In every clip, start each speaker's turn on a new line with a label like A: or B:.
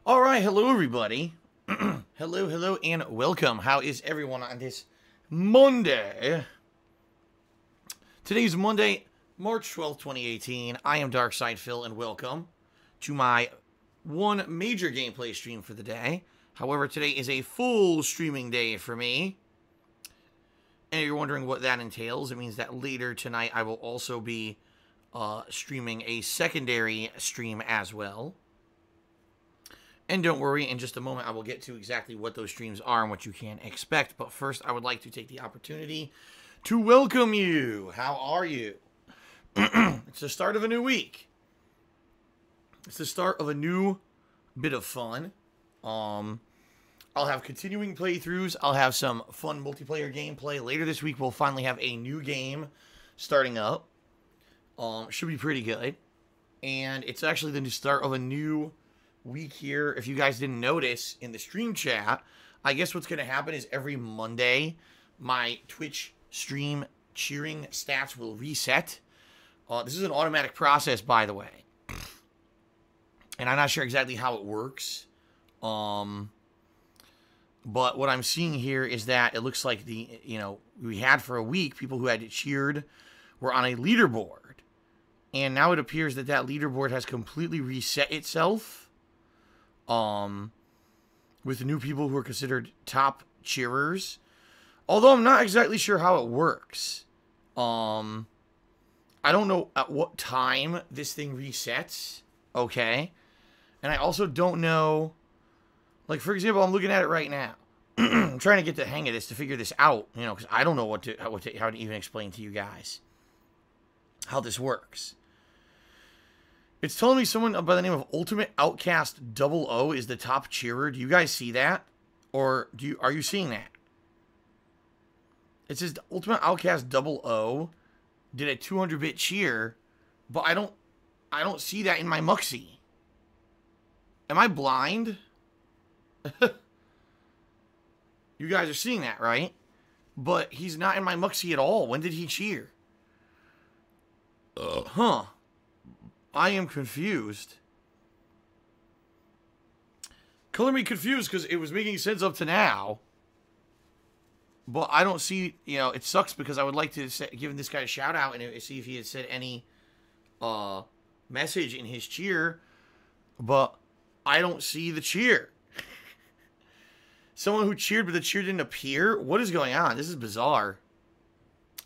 A: All right, hello everybody. hello, and welcome. How is everyone on this Monday? Today's Monday, March 12th, 2018. I am Darkside Phil, and welcome to my one major gameplay stream for the day. However, today is a full streaming day for me. And if you're wondering what that entails, it means that later tonight I will also be streaming a secondary stream as well. And don't worry, in just a moment I will get to exactly what those streams are and what you can expect. But first, I would like to take the opportunity to welcome you. How are you? It's the start of a new week. It's the start of a new bit of fun. I'll have continuing playthroughs. I'll have some fun multiplayer gameplay. Later this week, we'll finally have a new game starting up. Should be pretty good. And it's actually the start of a new week here. If you guys didn't notice in the stream chat, I guess what's going to happen is every Monday, my Twitch stream cheering stats will reset. This is an automatic process, by the way. And I'm not sure exactly how it works. But what I'm seeing here is that it looks like we had for a week people who had cheered were on a leaderboard. And now it appears that that leaderboard has completely reset itself. With new people who are considered top cheerers. Although I'm not exactly sure how it works. I don't know at what time this thing resets. Okay. And I also don't know, like, for example, I'm looking at it right now. I'm trying to get the hang of this to figure this out, because I don't know how to even explain to you guys how this works. It's telling me someone by the name of Ultimate Outcast 00 is the top cheerer. Do you guys see that? Or are you seeing that? It says the Ultimate Outcast 00 did a 200-bit cheer, but I don't see that in my Muxie. Am I blind? You guys are seeing that, right? But he's not in my Muxie at all. When did he cheer? Huh. I am confused. Color me confused because it was making sense up to now. But I don't see, it sucks because I would like to give this guy a shout out and see if he had said any message in his cheer. But I don't see the cheer. Someone who cheered but the cheer didn't appear? What is going on? This is bizarre.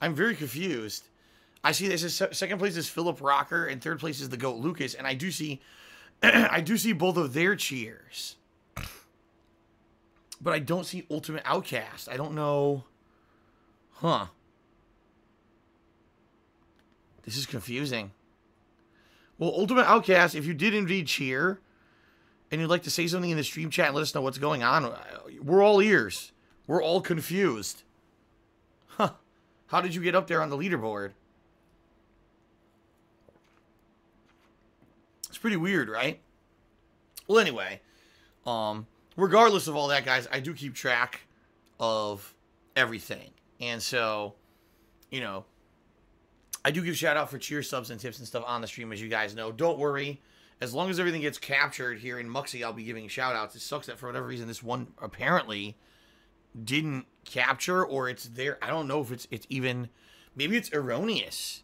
A: I'm very confused. I see this as second place is Philip Rocker and third place is the GOAT Lucas, and I do see both of their cheers. But I don't see Ultimate Outcast. I don't know. Huh. This is confusing. Well, Ultimate Outcast, if you did indeed cheer and you'd like to say something in the stream chat and let us know what's going on, we're all ears. We're all confused. Huh. How did you get up there on the leaderboard? It's pretty weird, right? Well, anyway, regardless of all that, guys, I do keep track of everything. And so, I do give shout out for cheer subs and tips and stuff on the stream, as you guys know. Don't worry. As long as everything gets captured here in Muxie, I'll be giving shout outs. It sucks that for whatever reason this one apparently didn't capture, or it's there. I don't know if it's even, maybe it's erroneous.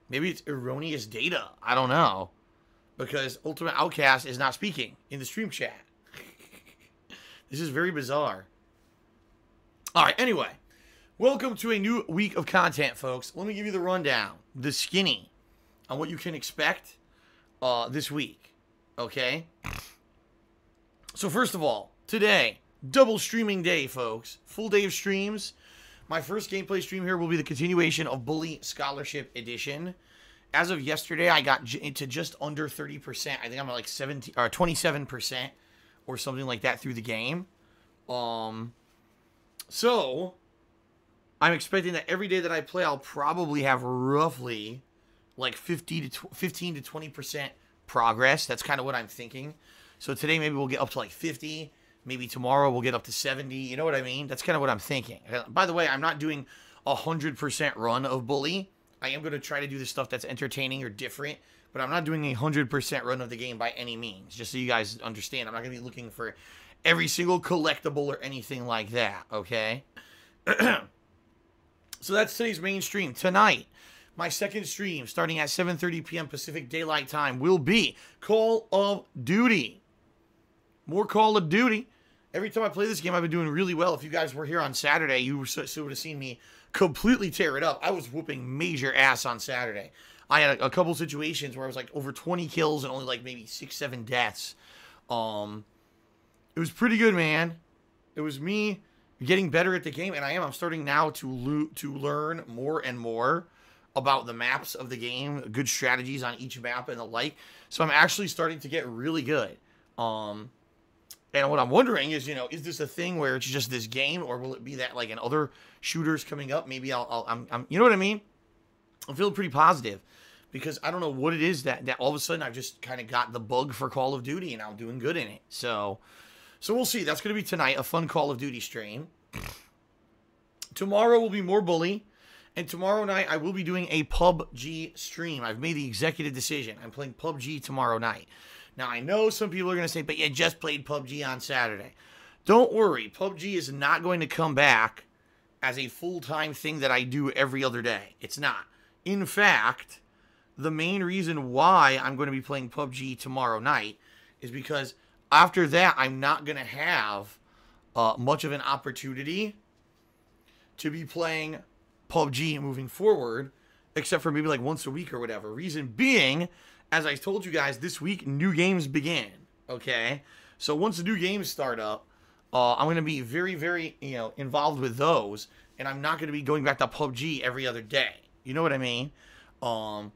A: Maybe it's erroneous data. I don't know. Because Ultimate Outcast is not speaking in the stream chat. This is very bizarre. Alright, anyway. Welcome to a new week of content, folks. Let me give you the rundown. The skinny. On what you can expect this week. Okay? So first of all, today, double streaming day, folks. Full day of streams. My first gameplay stream here will be the continuation of Bully Scholarship Edition. As of yesterday, I got into just under 30%. I think I'm at like 17 or 27% or something like that through the game. So I'm expecting that every day that I play, I'll probably have roughly like 15 to 20% progress. That's kind of what I'm thinking. So today maybe we'll get up to like 50. Maybe tomorrow we'll get up to 70. You know what I mean? That's kind of what I'm thinking. By the way, I'm not doing a 100% run of Bully. I am going to try to do the stuff that's entertaining or different, but but I'm not doing a 100% run of the game by any means, just so you guys understand. I'm not going to be looking for every single collectible or anything like that, okay? So that's today's main stream. Tonight, my second stream, starting at 7:30 p.m. Pacific Daylight Time, will be Call of Duty. More Call of Duty. Every time I play this game, I've been doing really well. If you guys were here on Saturday, you would have seen me completely tear it up. I was whooping major ass on Saturday. I had a couple situations where I was like over 20 kills and only like maybe 6-7 deaths. It was pretty good, man. It was me getting better at the game, and I'm starting now to learn more and more about the maps of the game, good strategies on each map and the like. So I'm actually starting to get really good. And what I'm wondering is, is this a thing where it's just this game, or will it be that like in other shooters coming up? Maybe I'm you know what I mean? I'm feeling pretty positive because I don't know what it is that all of a sudden I've just kind of got the bug for Call of Duty and I'm doing good in it. So we'll see. That's going to be tonight, a fun Call of Duty stream. Tomorrow will be more Bully. And tomorrow night, I will be doing a PUBG stream. I've made the executive decision. I'm playing PUBG tomorrow night. Now, I know some people are going to say, but you just played PUBG on Saturday. Don't worry. PUBG is not going to come back as a full-time thing that I do every other day. It's not. In fact, the main reason why I'm going to be playing PUBG tomorrow night is because after that, I'm not going to have much of an opportunity to be playing PUBG moving forward, except for maybe like once a week or whatever. Reason being, as I told you guys, this week new games begin. Okay, so once the new games start up, I'm going to be very, very involved with those, and I'm not going to be going back to PUBG every other day. You know what I mean? So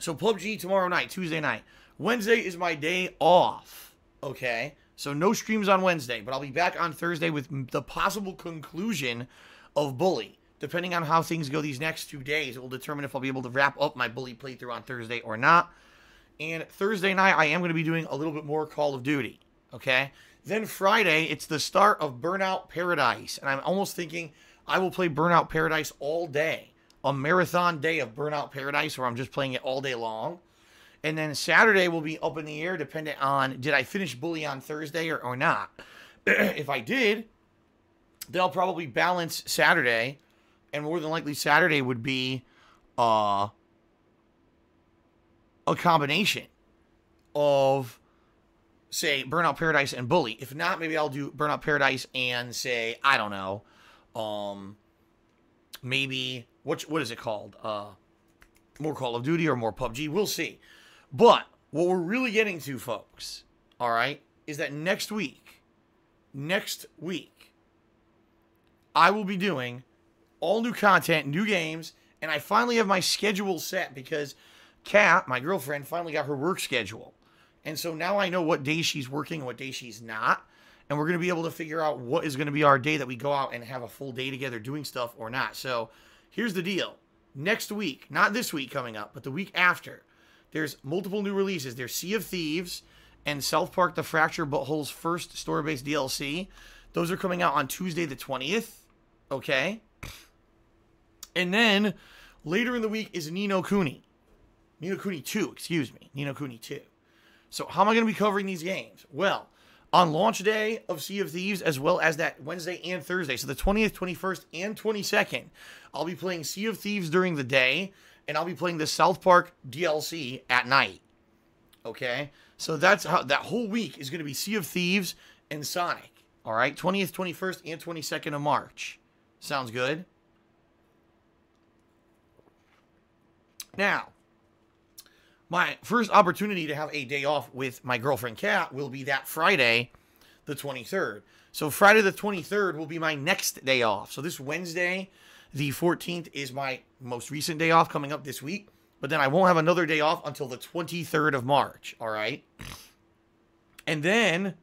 A: PUBG tomorrow night, Tuesday night. Wednesday is my day off. Okay, so no streams on Wednesday, but I'll be back on Thursday with the possible conclusion of Bully. Depending on how things go these next 2 days, it will determine if I'll be able to wrap up my Bully playthrough on Thursday or not. And Thursday night, I am going to be doing a little bit more Call of Duty. Okay? Then Friday, it's the start of Burnout Paradise. And I'm almost thinking I will play Burnout Paradise all day. A marathon day of Burnout Paradise where I'm just playing it all day long. And then Saturday will be up in the air depending on did I finish Bully on Thursday or not. If I did, then I'll probably balance Saturday. And more than likely, Saturday would be a combination of, say, Burnout Paradise and Bully. If not, maybe I'll do Burnout Paradise and say, I don't know, maybe, what is it called? More Call of Duty or more PUBG. We'll see. But what we're really getting to, folks, all right, is that next week, I will be doing all new content, new games, and I finally have my schedule set because Kat, my girlfriend, finally got her work schedule. And so now I know what day she's working and what day she's not. And we're going to be able to figure out what is going to be our day that we go out and have a full day together doing stuff or not. So here's the deal. Next week, not this week coming up, but the week after, there's multiple new releases. There's Sea of Thieves and South Park The Fractured Butthole's first story-based DLC. Those are coming out on Tuesday the 20th. Okay? And then, later in the week is Ni no Kuni. Ni no Kuni 2, excuse me. Ni no Kuni 2. So, how am I going to be covering these games? Well, on launch day of Sea of Thieves, as well as that Wednesday and Thursday, so the 20th, 21st, and 22nd, I'll be playing Sea of Thieves during the day, and I'll be playing the South Park DLC at night. Okay? So, that's how that whole week is going to be Sea of Thieves and Sonic. All right? 20th, 21st, and 22nd of March. Sounds good? Now, my first opportunity to have a day off with my girlfriend Kat will be that Friday, the 23rd. So Friday the 23rd will be my next day off. So this Wednesday, the 14th, is my most recent day off coming up this week. But then I won't have another day off until the 23rd of March, all right? And then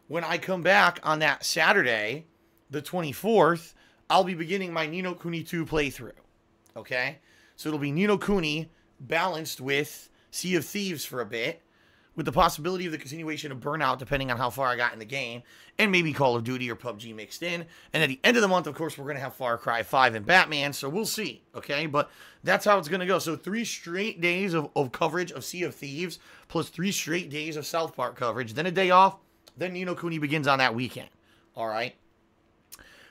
A: when I come back on that Saturday, the 24th, I'll be beginning my Ni no Kuni 2 playthrough, okay? So it'll be Ni no Kuni balanced with Sea of Thieves for a bit, with the possibility of the continuation of Burnout, depending on how far I got in the game, and maybe Call of Duty or PUBG mixed in. And at the end of the month, of course, we're going to have Far Cry 5 and Batman, so we'll see, okay? But that's how it's going to go. So 3 straight days of coverage of Sea of Thieves, plus 3 straight days of South Park coverage, then a day off, then Ni no Kuni begins on that weekend, all right?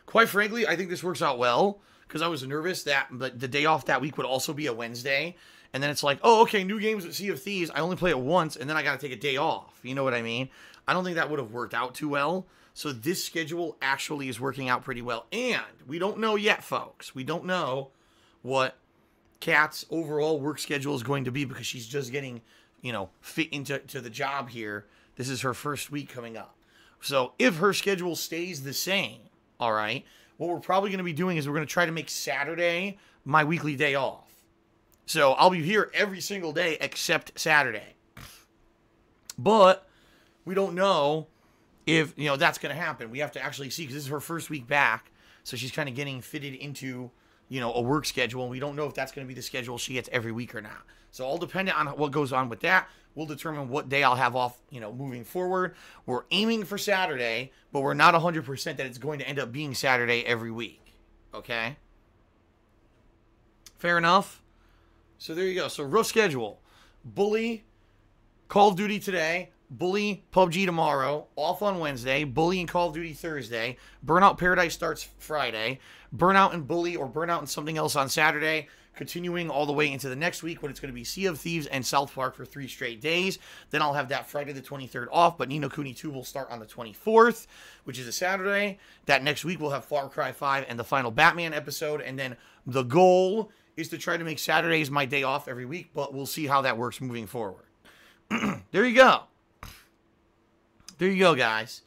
A: Quite frankly, I think this works out well, because I was nervous that the day off that week would also be a Wednesday. And then it's like, oh, okay, new games with Sea of Thieves. I only play it once, and then I got to take a day off. You know what I mean? I don't think that would have worked out too well. So this schedule actually is working out pretty well. And we don't know yet, folks. We don't know what Kat's overall work schedule is going to be because she's just getting, fit into the job here. This is her first week coming up. So if her schedule stays the same, all right, what we're probably going to be doing is we're going to try to make Saturday my weekly day off. So I'll be here every single day except Saturday. But we don't know if, that's going to happen. We have to actually see, because this is her first week back. So she's kind of getting fitted into, a work schedule. And we don't know if that's going to be the schedule she gets every week or not. So all dependent on what goes on with that, we'll determine what day I'll have off, moving forward. We're aiming for Saturday, but we're not 100% that it's going to end up being Saturday every week. Okay? Fair enough? So there you go. So rough schedule. Bully, Call of Duty today. Bully, PUBG tomorrow. Off on Wednesday. Bully and Call of Duty Thursday. Burnout Paradise starts Friday. Burnout and Bully or Burnout and something else on Saturday. Continuing all the way into the next week when it's going to be Sea of Thieves and South Park for 3 straight days. Then I'll have that Friday the 23rd off, but Ni no Kuni 2 will start on the 24th, which is a Saturday. That next week we'll have Far Cry 5 and the final Batman episode, and then the goal is to try to make Saturdays my day off every week, but we'll see how that works moving forward. There you go. There you go, guys.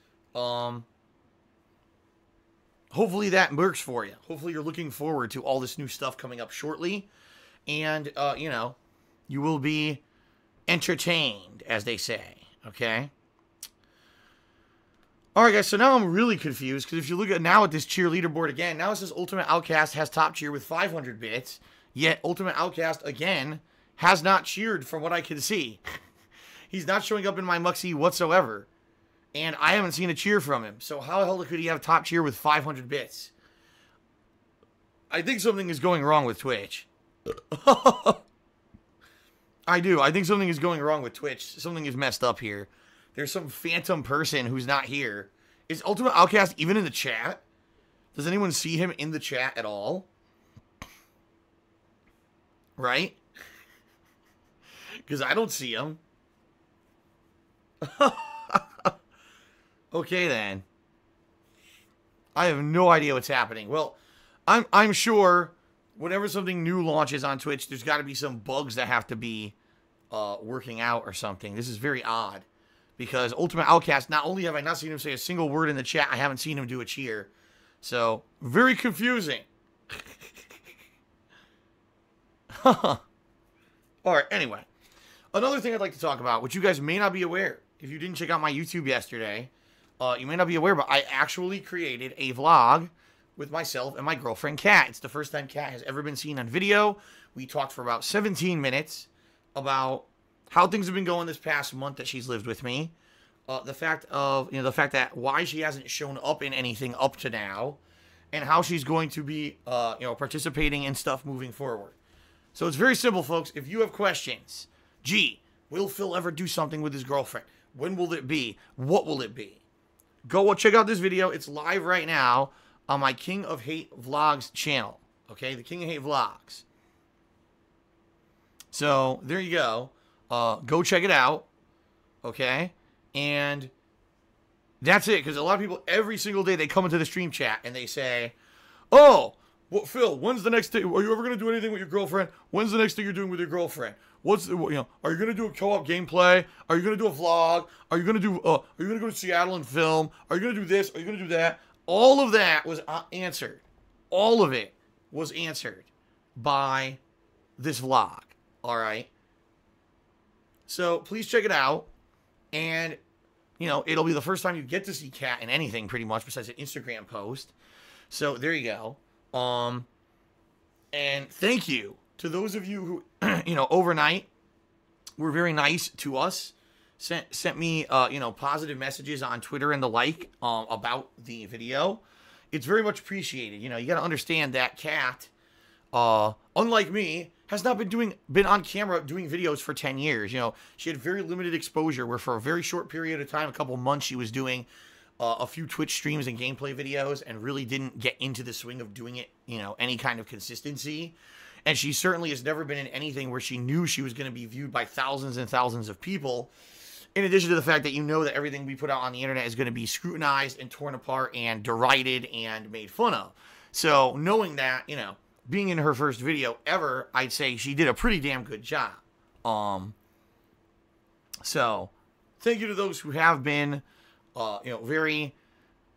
A: Hopefully that works for you. Hopefully you're looking forward to all this new stuff coming up shortly. And, you will be entertained, as they say. Okay? Alright, guys, so now I'm really confused, because if you look at now at this cheer leaderboard again, now it says Ultimate Outcast has top cheer with 500 bits, yet Ultimate Outcast, again, has not cheered from what I can see. He's not showing up in my Muxie whatsoever, and I haven't seen a cheer from him. So how the hell could he have top cheer with 500 bits? I think something is going wrong with Twitch. I do. I think something is going wrong with Twitch. Something is messed up here. There's some phantom person who's not here. Is Ultimate Outcast even in the chat? Does anyone see him in the chat at all? Right? Because I don't see him. Okay, then. I have no idea what's happening. Well, I'm sure whenever something new launches on Twitch, there's got to be some bugs that have to be working out or something. This is very odd. Because Ultimate Outcast, not only have I not seen him say a single word in the chat, I haven't seen him do a cheer. So, very confusing. Alright, anyway. Another thing I'd like to talk about, which you guys may not be aware, if you didn't check out my YouTube yesterday, you may not be aware, but I actually created a vlog with myself and my girlfriend, Kat. It's the first time Kat has ever been seen on video. We talked for about 17 minutes about how things have been going this past month that she's lived with me. The fact that why she hasn't shown up in anything up to now, and how she's going to be, participating in stuff moving forward. So it's very simple, folks. If you have questions, gee, will Phil ever do something with his girlfriend? When will it be? What will it be? Go check out this video. It's live right now on my King of Hate Vlogs channel. Okay, the King of Hate Vlogs. So there you go. Go check it out. Okay, and that's it. Because a lot of people every single day they come into the stream chat and they say, "Oh, well, Phil, when's the next day? Are you ever going to do anything with your girlfriend? When's the next thing you're doing with your girlfriend? What's the, are you going to do a co-op gameplay? Are you going to do a vlog? Are you going to do, are you going to go to Seattle and film? Are you going to do this? Are you going to do that?" All of that was answered. All of it was answered by this vlog. All right. So please check it out. And, it'll be the first time you get to see Kat in anything pretty much besides an Instagram post. So there you go. And thank you to those of you who, overnight were very nice to us sent me, you know, positive messages on Twitter and the like about the video. It's very much appreciated. You know, you got to understand that Kat, unlike me, has not been on camera doing videos for 10 years. You know, she had very limited exposure where for a very short period of time, a couple months, she was doing a few Twitch streams and gameplay videos and really didn't get into the swing of doing it, you know, any kind of consistency. And she certainly has never been in anything where she knew she was going to be viewed by thousands and thousands of people. In addition to the fact that you know that everything we put out on the internet is going to be scrutinized and torn apart and derided and made fun of. So knowing that, you know, being in her first video ever, I'd say she did a pretty damn good job. So thank you to those who have been, you know, very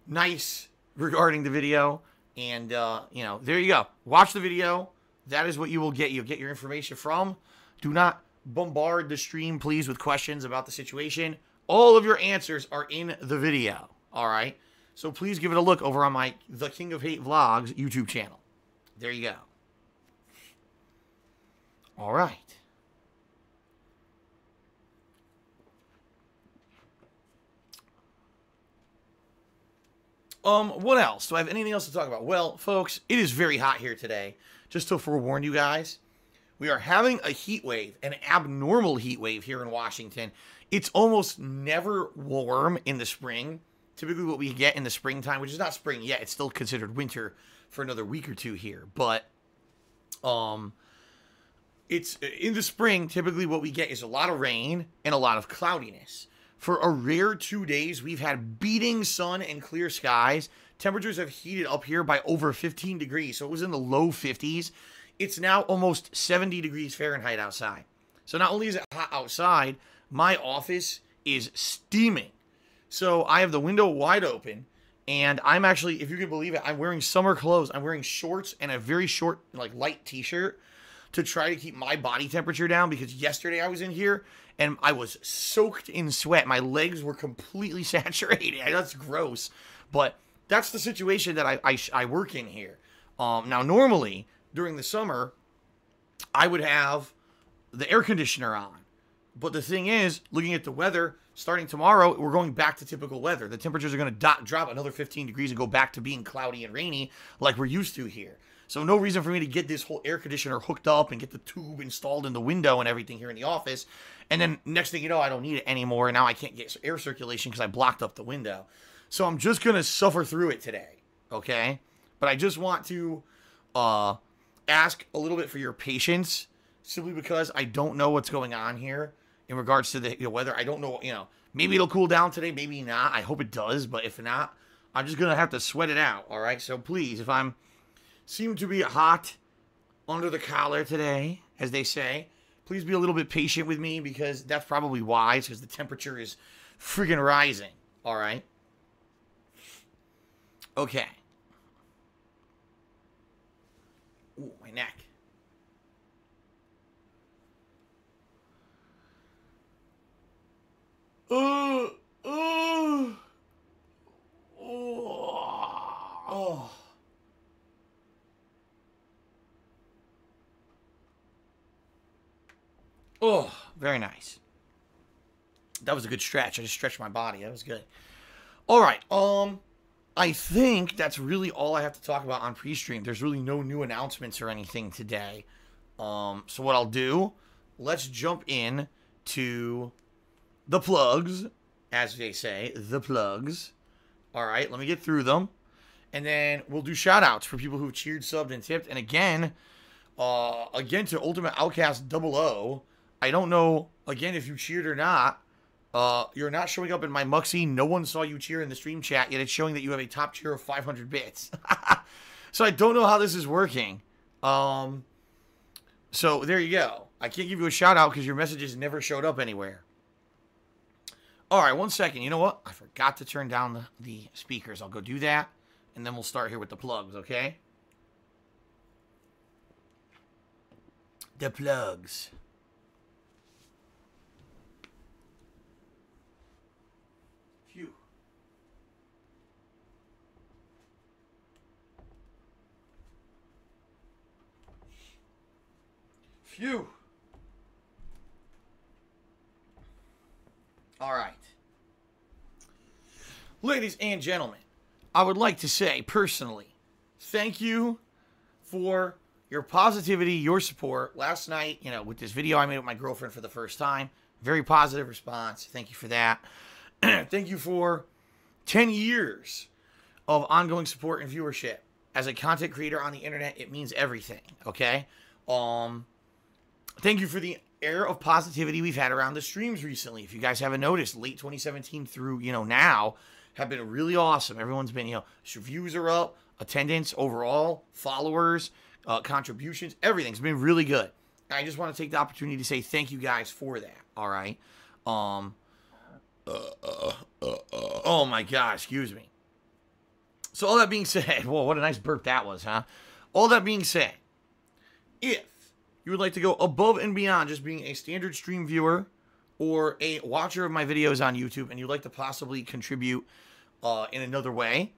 A: nice regarding the video. And, you know, there you go. Watch the video. That is what you will get. You'll get your information from. Do not bombard the stream, please, with questions about the situation. All of your answers are in the video. All right? So please give it a look over on my The King of Hate Vlogs YouTube channel. There you go. All right. What else? Do I have anything else to talk about? Well, folks, it is very hot here today. Just to forewarn you guys, we are having a heat wave, an abnormal heat wave here in Washington. It's almost never warm in the spring. Typically what we get in the springtime, which is not spring yet, it's still considered winter for another week or two here. But it's in the spring, typically what we get is a lot of rain and a lot of cloudiness. For a rare 2 days, we've had beating sun and clear skies. Temperatures have heated up here by over 15 degrees. So it was in the low 50s. It's now almost 70 degrees Fahrenheit outside. So not only is it hot outside, my office is steaming. So I have the window wide open. And I'm actually, if you can believe it, I'm wearing summer clothes. I'm wearing shorts and a very short, like, light t-shirt to try to keep my body temperature down. Because yesterday I was in here and I was soaked in sweat. My legs were completely saturated. That's gross. But that's the situation that I work in here. Now, normally, during the summer, I would have the air conditioner on. But the thing is, looking at the weather, starting tomorrow, we're going back to typical weather. The temperatures are going to drop another 15 degrees and go back to being cloudy and rainy like we're used to here. So no reason for me to get this whole air conditioner hooked up and get the tube installed in the window and everything here in the office. And then next thing you know, I don't need it anymore. And now I can't get air circulation because I blocked up the window. So I'm just going to suffer through it today. Okay? But I just want to ask a little bit for your patience. Simply because I don't know what's going on here in regards to the weather. I don't know, you know, maybe it'll cool down today. Maybe not. I hope it does. But if not, I'm just going to have to sweat it out. All right? So please, if I'm seem to be hot under the collar today, as they say, please be a little bit patient with me because that's probably wise because the temperature is friggin' rising. All right? Okay. Ooh, my neck. Oh. Oh, very nice. That was a good stretch. I just stretched my body. That was good. All right. I think that's really all I have to talk about on pre-stream. There's really no new announcements or anything today. So what I'll do, let's jump in to the plugs, as they say, the plugs. All right, let me get through them. And then we'll do shout-outs for people who've cheered, subbed, and tipped. And again to Ultimate Outcast 00, I don't know, again, if you cheered or not. You're not showing up in my Muxie. No one saw you cheer in the stream chat, yet it's showing that you have a top tier of 500 bits. So I don't know how this is working. So there you go. I can't give you a shout out because your messages never showed up anywhere. All right, 1 second. You know what? I forgot to turn down the speakers. I'll go do that, and then we'll start here with the plugs, okay? The plugs. Phew. Phew. Ladies and gentlemen, I would like to say personally, thank you for your positivity, your support. Last night, with this video I made with my girlfriend for the first time, very positive response. Thank you for that. Thank you for 10 years of ongoing support and viewership. As a content creator on the internet, it means everything, okay? Thank you for the air of positivity we've had around the streams recently. If you guys haven't noticed, late 2017 through, now have been really awesome. Everyone's been, views are up, attendance overall, followers, contributions, everything's been really good. And I just want to take the opportunity to say thank you guys for that, all right? Oh my God, excuse me. So all that being said, whoa, what a nice burp that was, huh? All that being said, if you would like to go above and beyond just being a standard stream viewer or a watcher of my videos on YouTube, and you'd like to possibly contribute in another way,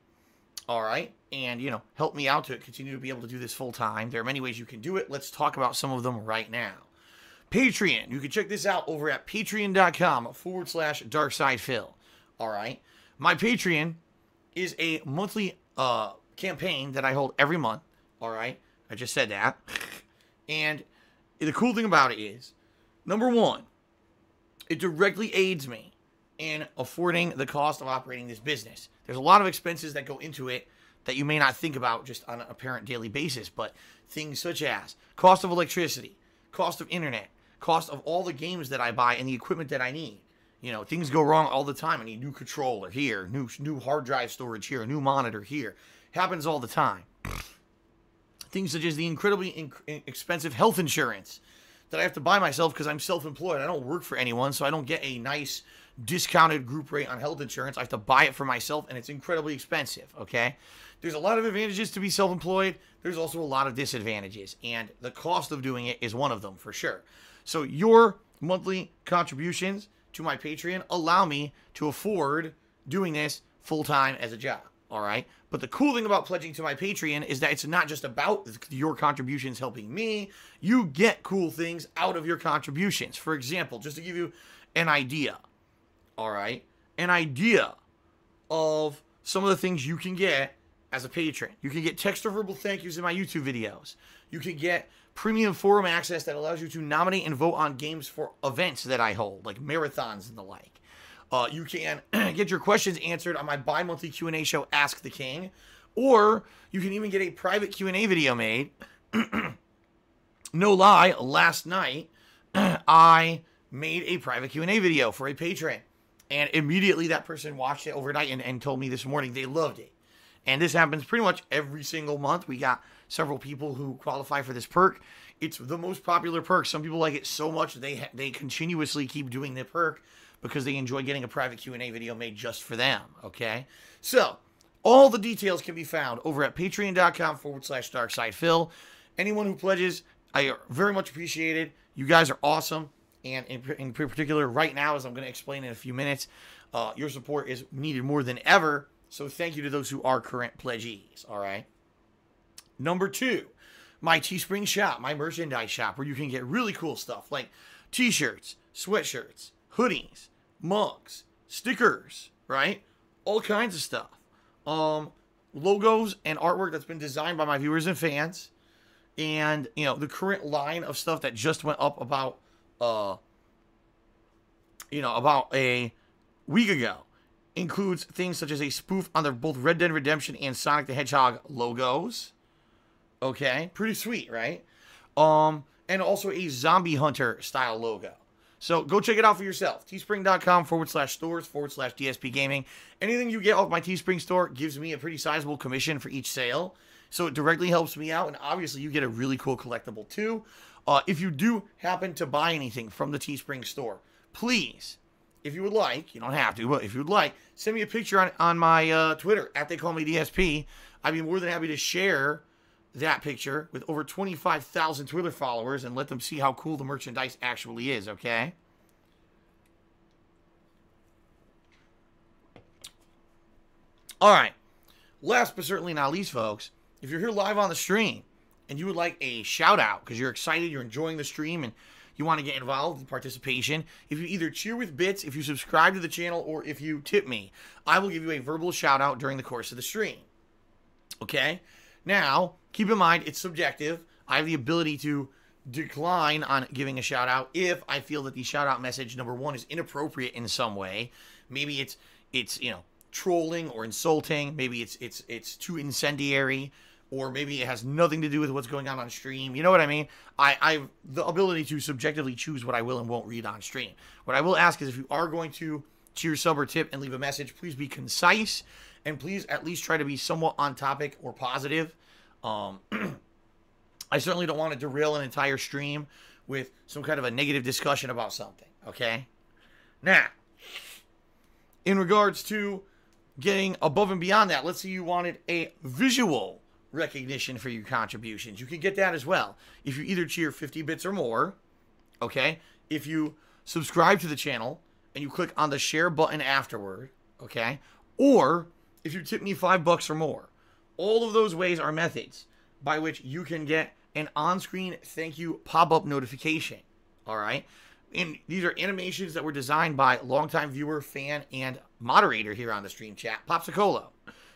A: all right, and, help me out to continue to be able to do this full time, there are many ways you can do it. Let's talk about some of them right now. Patreon. You can check this out over at patreon.com/DarksidePhil. All right. My Patreon is a monthly campaign that I hold every month. All right. I just said that. And the cool thing about it is, number one, it directly aids me in affording the cost of operating this business. There's a lot of expenses that go into it that you may not think about just on an apparent daily basis, but things such as cost of electricity, cost of internet, cost of all the games that I buy and the equipment that I need. Things go wrong all the time. I need a new controller here, new hard drive storage here, a new monitor here. Happens all the time. Things such as the incredibly expensive health insurance that I have to buy myself because I'm self-employed. I don't work for anyone, so I don't get a nice discounted group rate on health insurance. I have to buy it for myself, and it's incredibly expensive, okay? There's a lot of advantages to be self-employed. There's also a lot of disadvantages, and the cost of doing it is one of them for sure. So your monthly contributions to my Patreon allow me to afford doing this full-time as a job, all right? But the cool thing about pledging to my Patreon is that it's not just about your contributions helping me. You get cool things out of your contributions. For example, just to give you an idea, all right? An idea of some of the things you can get as a patron. You can get text or verbal thank yous in my YouTube videos. You can get premium forum access that allows you to nominate and vote on games for events that I hold, like marathons and the like. You can get your questions answered on my bi-monthly Q&A show, Ask the King. Or you can even get a private Q&A video made. No lie, last night, I made a private Q&A video for a patron. And immediately that person watched it overnight and told me this morning they loved it. And this happens pretty much every single month. We got several people who qualify for this perk. It's the most popular perk. Some people like it so much they continuously keep doing the perk because they enjoy getting a private Q&A video made just for them, okay? So, all the details can be found over at patreon.com/DarksidePhil. Anyone who pledges, I very much appreciate it. You guys are awesome. And in particular, right now, as I'm going to explain in a few minutes, your support is needed more than ever. So thank you to those who are current pledgees, all right? Number two, my Teespring shop, my merchandise shop, where you can get really cool stuff like t-shirts, sweatshirts, hoodies, mugs, stickers, right? All kinds of stuff. Logos and artwork that's been designed by my viewers and fans. And, the current line of stuff that just went up about a week ago includes things such as a spoof on both Red Dead Redemption and Sonic the Hedgehog logos. Okay, pretty sweet, right? And also a Zombie Hunter style logo. So go check it out for yourself. Teespring.com/stores/DSPGaming. Anything you get off my Teespring store gives me a pretty sizable commission for each sale. So it directly helps me out, and obviously you get a really cool collectible too. If you do happen to buy anything from the Teespring store, please, if you would like, you don't have to, but if you would like, send me a picture on my Twitter, @TheyCallMeDSP. I'd be more than happy to share that picture with over 25,000 Twitter followers and let them see how cool the merchandise actually is, okay? All right. Last but certainly not least, folks, if you're here live on the stream and you would like a shout out because you're excited, you're enjoying the stream, and you want to get involved in participation, if you either cheer with bits, if you subscribe to the channel, or if you tip me, I will give you a verbal shout out during the course of the stream. Okay? Now, keep in mind, it's subjective. I have the ability to decline on giving a shout out if I feel that the shout out message, number one, is inappropriate in some way. Maybe it's you know, trolling or insulting. Maybe it's too incendiary, or maybe it has nothing to do with what's going on stream. You know what I mean? I've the ability to subjectively choose what I will and won't read on stream. What I will ask is, if you are going to cheer, sub, or tip and leave a message, please be concise, and please at least try to be somewhat on topic or positive. I certainly don't want to derail an entire stream with some kind of a negative discussion about something, okay? Now, in regards to getting above and beyond that, let's say you wanted a visual recognition for your contributions. You can get that as well. If you either cheer 50 bits or more, okay? If you subscribe to the channel and you click on the share button afterward, okay? Or if you tip me $5 or more. All of those ways are methods by which you can get an on-screen thank you pop-up notification, all right? And these are animations that were designed by longtime viewer, fan, and moderator here on the stream chat, Popsicolo.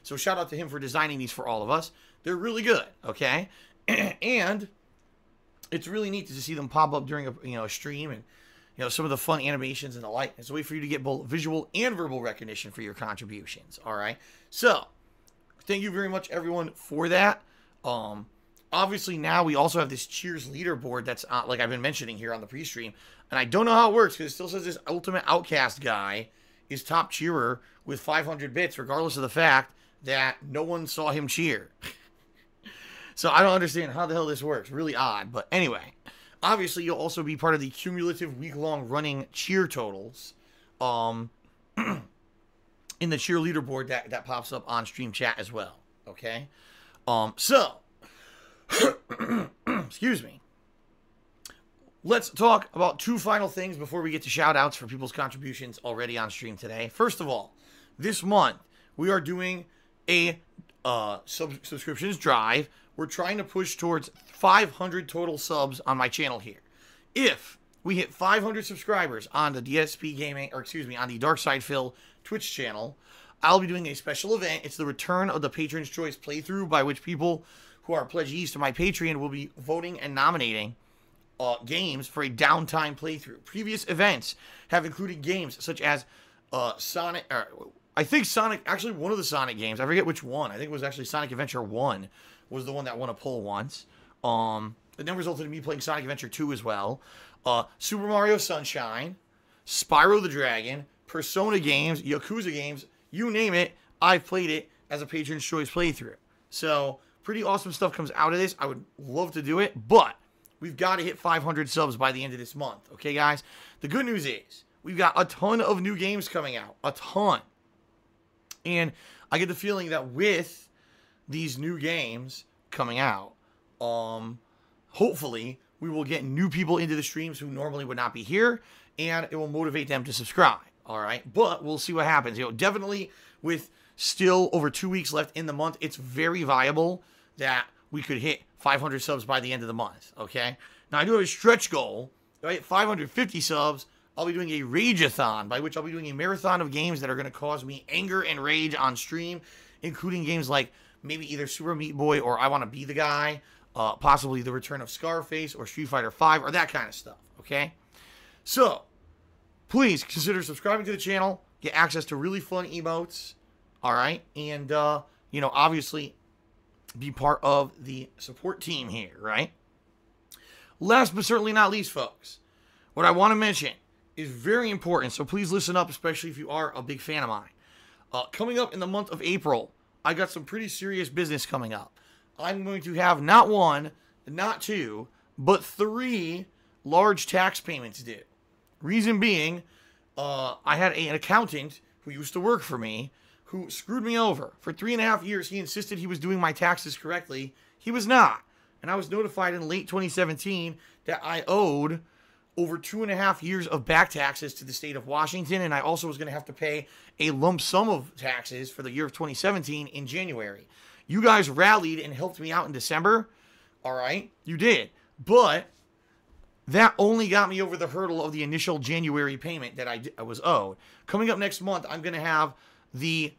A: So shout out to him for designing these for all of us. They're really good, okay? And it's really neat to see them pop up during a stream, and some of the fun animations and the like. It's a way for you to get both visual and verbal recognition for your contributions, all right? So thank you very much, everyone, for that. Obviously, now we also have this Cheers leaderboard that's, like I've been mentioning here on the pre-stream. And I don't know how it works, because it still says this Ultimate Outcast guy is top cheerer with 500 bits, regardless of the fact that no one saw him cheer. So I don't understand how the hell this works. Really odd. But anyway, obviously, you'll also be part of the cumulative week-long running cheer totals in the cheer leaderboard that pops up on stream chat as well. Okay? So, excuse me. Let's talk about two final things before we get to shout-outs for people's contributions already on stream today. First of all, this month, we are doing a subscriptions drive. We're trying to push towards 500 total subs on my channel here. If we hit 500 subscribers on the DSPGaming, or excuse me, on the Dark Side Phil Twitch channel, I'll be doing a special event. It's the return of the Patron's Choice playthrough, by which people who are pledgees to my Patreon will be voting and nominating games for a downtime playthrough. Previous events have included games such as Sonic, I think Sonic, actually one of the Sonic games, I forget which one. I think it was actually Sonic Adventure 1 was the one that won a poll once. It then resulted in me playing Sonic Adventure 2 as well. Super Mario Sunshine, Spyro the Dragon, Persona games, Yakuza games, you name it, I've played it as a Patron's Choice playthrough. So, pretty awesome stuff comes out of this. I would love to do it, but we've got to hit 500 subs by the end of this month. Okay, guys? The good news is we've got a ton of new games coming out. A ton. And I get the feeling that with these new games coming out, hopefully we will get new people into the streams who normally would not be here, and it will motivate them to subscribe. All right? But we'll see what happens. Definitely with still over 2 weeks left in the month, it's very viable that we could hit 500 subs by the end of the month, okay? Now, I do have a stretch goal. If I hit 550 subs, I'll be doing a Rage-a-thon, by which I'll be doing a marathon of games that are going to cause me anger and rage on stream, including games like maybe either Super Meat Boy or I Want to Be the Guy, possibly the return of Scarface or Street Fighter V, or that kind of stuff, okay? So, please consider subscribing to the channel, get access to really fun emotes, all right? And, obviously be part of the support team here, right? Last but certainly not least, folks, what I want to mention is very important, so please listen up, especially if you are a big fan of mine. Coming up in the month of April, I got some pretty serious business coming up. I'm going to have not one, not two, but 3 large tax payments due. Reason being, I had an accountant who used to work for me who screwed me over. For 3.5 years, he insisted he was doing my taxes correctly. He was not. And I was notified in late 2017 that I owed over 2.5 years of back taxes to the state of Washington, and I also was going to have to pay a lump sum of taxes for the year of 2017 in January. You guys rallied and helped me out in December. All right, you did. But that only got me over the hurdle of the initial January payment that I was owed. Coming up next month, I'm going to have the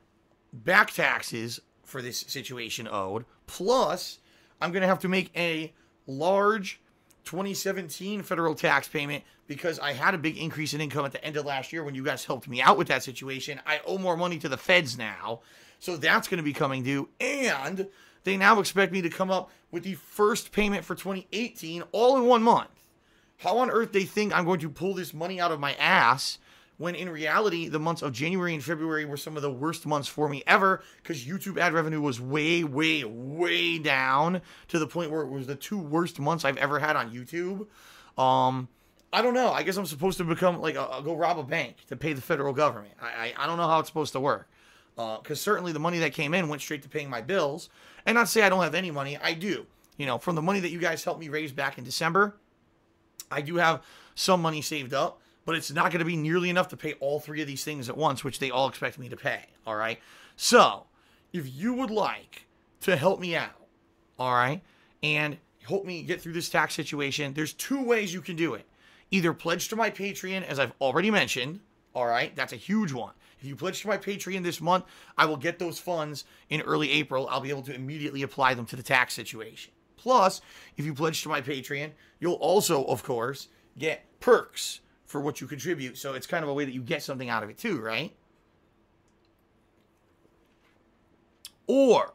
A: back taxes for this situation owed. Plus, I'm going to have to make a large 2017 federal tax payment because I had a big increase in income at the end of last year when you guys helped me out with that situation. I owe more money to the feds now. So that's going to be coming due. And they now expect me to come up with the first payment for 2018 all in 1 month. How on earth they think I'm going to pull this money out of my ass when in reality the months of January and February were some of the worst months for me ever because YouTube ad revenue was way, way, way down to the point where it was the 2 worst months I've ever had on YouTube. I don't know. I guess I'm supposed to become like go rob a bank to pay the federal government. I don't know how it's supposed to work because certainly the money that came in went straight to paying my bills. And not to say I don't have any money. I do. You know, from the money that you guys helped me raise back in December, I do have some money saved up, but it's not going to be nearly enough to pay all 3 of these things at once, which they all expect me to pay, all right? So, if you would like to help me out, all right, and help me get through this tax situation, there's 2 ways you can do it. Either pledge to my Patreon, as I've already mentioned, all right? That's a huge one. If you pledge to my Patreon this month, I will get those funds in early April. I'll be able to immediately apply them to the tax situation. Plus, if you pledge to my Patreon, you'll also, of course, get perks for what you contribute. So it's kind of a way that you get something out of it too, right? Or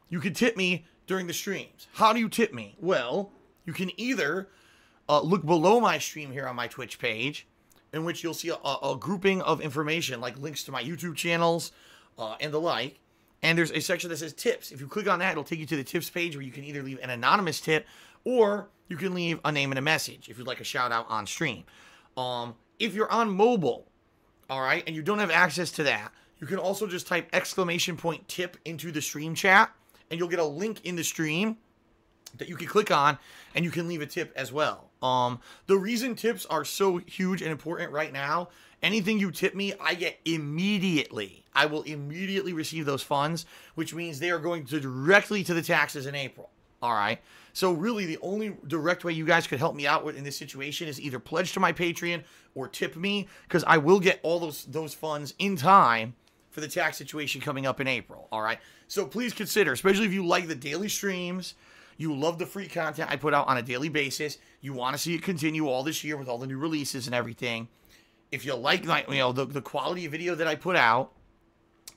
A: you could tip me during the streams. How do you tip me? Well, you can either look below my stream here on my Twitch page, in which you'll see a grouping of information like links to my YouTube channels and the like. And there's a section that says tips. If you click on that, it'll take you to the tips page where you can either leave an anonymous tip or you can leave a name and a message if you'd like a shout out on stream. If you're on mobile, all right, and you don't have access to that, you can also just type !tip into the stream chat and you'll get a link in the stream that you can click on and you can leave a tip as well. The reason tips are so huge and important right now, anything you tip me, I get immediately. I will immediately receive those funds, which means they are going directly to the taxes in April. All right. So really the only direct way you guys could help me out with in this situation is either pledge to my Patreon or tip me, because I will get all those funds in time for the tax situation coming up in April. All right. So please consider, especially if you like the daily streams, you love the free content I put out on a daily basis, you want to see it continue all this year with all the new releases and everything. If you like the quality of video that I put out,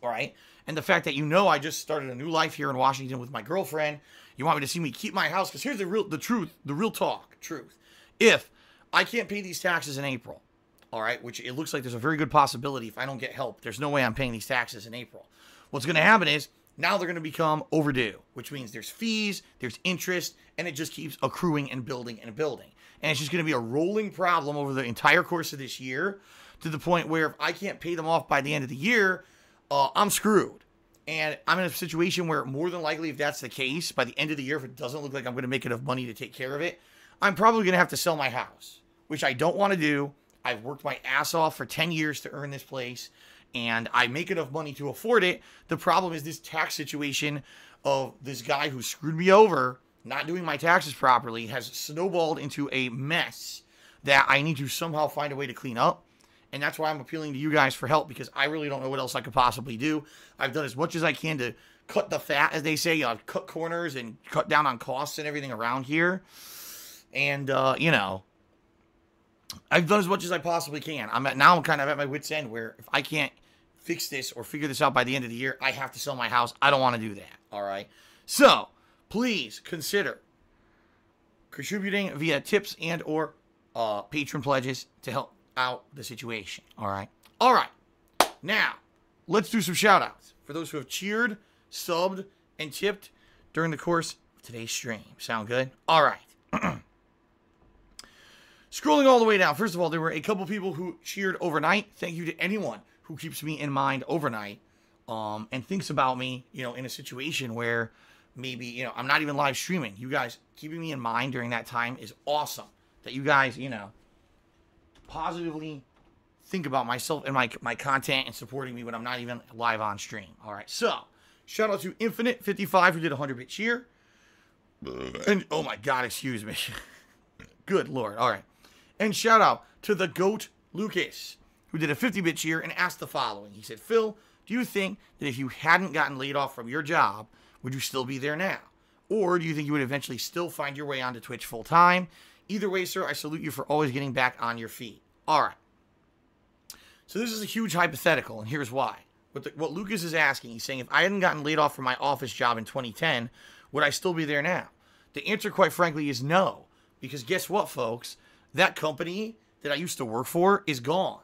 A: all right, and the fact that I just started a new life here in Washington with my girlfriend, you want me to see me keep my house, because here's the real truth. If I can't pay these taxes in April, all right, which it looks like there's a very good possibility if I don't get help, there's no way I'm paying these taxes in April. What's going to happen is now they're going to become overdue, which means there's fees, there's interest, and it just keeps accruing and building and building. And it's just going to be a rolling problem over the entire course of this year, to the point where if I can't pay them off by the end of the year, I'm screwed. And I'm in a situation where more than likely, if that's the case, by the end of the year, if it doesn't look like I'm going to make enough money to take care of it, I'm probably going to have to sell my house, which I don't want to do. I've worked my ass off for 10 years to earn this place, and I make enough money to afford it. The problem is this tax situation of this guy who screwed me over, not doing my taxes properly, has snowballed into a mess that I need to somehow find a way to clean up. And that's why I'm appealing to you guys for help, because I really don't know what else I could possibly do. I've done as much as I can to cut the fat, as they say. I've cut corners and cut down on costs and everything around here. And, I've done as much as I possibly can. Now I'm kind of at my wit's end, where if I can't fix this or figure this out by the end of the year, I have to sell my house. I don't want to do that. All right. So please consider contributing via tips and or patron pledges to help out the situation. All right. All right. Now, let's do some shout outs for those who have cheered, subbed, and tipped during the course of today's stream. Sound good? All right. Scrolling all the way down. First of all, there were a couple people who cheered overnight. Thank you to anyone who keeps me in mind overnight and thinks about me, in a situation where maybe, I'm not even live streaming. You guys keeping me in mind during that time is awesome. That you guys, positively think about myself and my content and supporting me when I'm not even live on stream. All right. So, shout out to Infinite55 who did a 100-bit cheer. And, oh my God, excuse me. Good Lord. All right. And shout out to the GOAT Lucas, who did a 50-bit cheer and asked the following. He said, Phil, do you think that if you hadn't gotten laid off from your job, would you still be there now? Or do you think you would eventually still find your way onto Twitch full time? Either way, sir, I salute you for always getting back on your feet. All right. So this is a huge hypothetical, and here's why. What Lucas is asking, he's saying, if I hadn't gotten laid off from my office job in 2010, would I still be there now? The answer, quite frankly, is no. Because guess what, folks? That company that I used to work for is gone.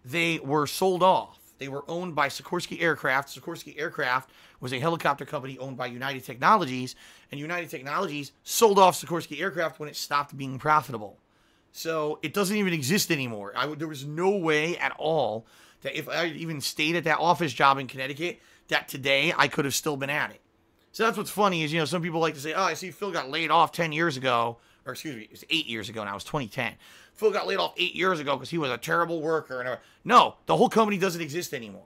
A: They were sold off. They were owned by Sikorsky Aircraft. Sikorsky Aircraft was a helicopter company owned by United Technologies, and United Technologies sold off Sikorsky Aircraft when it stopped being profitable. So it doesn't even exist anymore. There was no way at all that if I even stayed at that office job in Connecticut, that today I could have still been at it. So that's what's funny is, some people like to say, oh, I see Phil got laid off 10 years ago, or excuse me, it was 8 years ago now, it was 2010. Phil got laid off 8 years ago because he was a terrible worker. No, the whole company doesn't exist anymore.